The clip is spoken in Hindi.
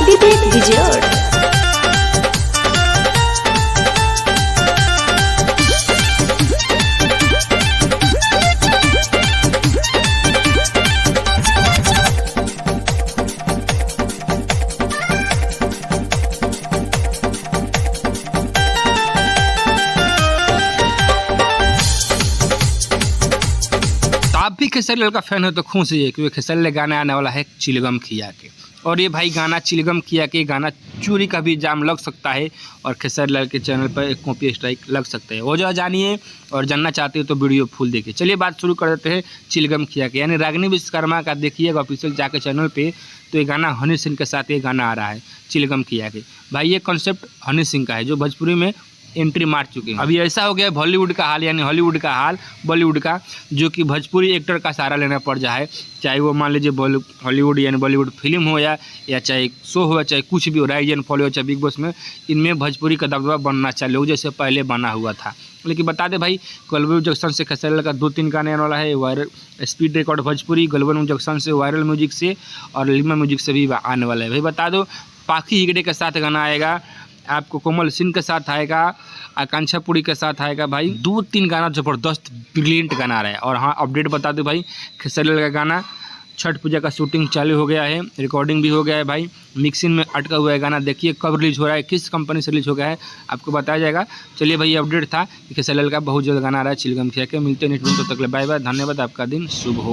विवेक बिजोड़। आप भी खेसारी लाल का फैन हो तो खुश है क्योंकि खेसारी लाल गाना आने वाला है चिलगम खिया के। और ये भाई गाना चिलगम खिया के गाना चोरी का भी इल्जाम लग सकता है और खेसारी लाल के चैनल पर एक कॉपी स्ट्राइक लग सकता है। वो जो जानिए और जानना चाहते हो तो वीडियो फुल देखिए। चलिए बात शुरू कर देते हैं चिलगम खिया के, यानी रागिनी विश्वकर्मा का देखिएगा ऑफिशियल जाके चैनल पे, तो ये गाना हनी सिंह के साथ ये गाना आ रहा है चिलगम खिया के। भाई ये कॉन्सेप्ट हनी सिंह का है जो भोजपुरी में एंट्री मार चुके हैं। अभी ऐसा हो गया है बॉलीवुड का हाल, यानी हॉलीवुड का हाल बॉलीवुड का, जो कि भोजपुरी एक्टर का सहारा लेना पड़ जाए, चाहे वो मान लीजिए हॉलीवुड यानी बॉलीवुड फिल्म हो या चाहे शो हो, चाहे कुछ भी हो, राइज एंड फॉलो हो, चाहे बिग बॉस में, इनमें भोजपुरी का दबदबा बनना चाहिए हो जैसे पहले बना हुआ था। लेकिन बता दें भाई, गलबन जंक्शन से खेसारी लाल का 2-3 गाने आने वाला है, वायरल स्पीड रिकॉर्ड भोजपुरी, गलबन जंक्शन से, वायरल म्यूजिक से और लिमा म्यूजिक से भी आने वाला है। भाई बता दो पाखी हिगड़े के साथ गाना आएगा, आपको कोमल सिंह के साथ आएगा, आकांक्षा पुरी के साथ आएगा। भाई 2-3 गाना जबरदस्त ब्रिलियंट गाना आ रहा है। और हाँ अपडेट बता दो भाई, खेसारी लाल का गाना छठ पूजा का शूटिंग चालू हो गया है, रिकॉर्डिंग भी हो गया है भाई, मिक्सिंग में अटका हुआ है गाना। देखिए कब रिलीज हो रहा है, किस कंपनी से रिलीज हो गया है, आपको बताया जाएगा। चलिए भाई अपडेट था कि खेसारी लाल का बहुत जल्द गाना आ रहा है चिलगम खिया के। मिलते हैं नेक्स्ट वीडियो, तब तक बाय बाय, धन्यवाद, आपका दिन शुभ हो।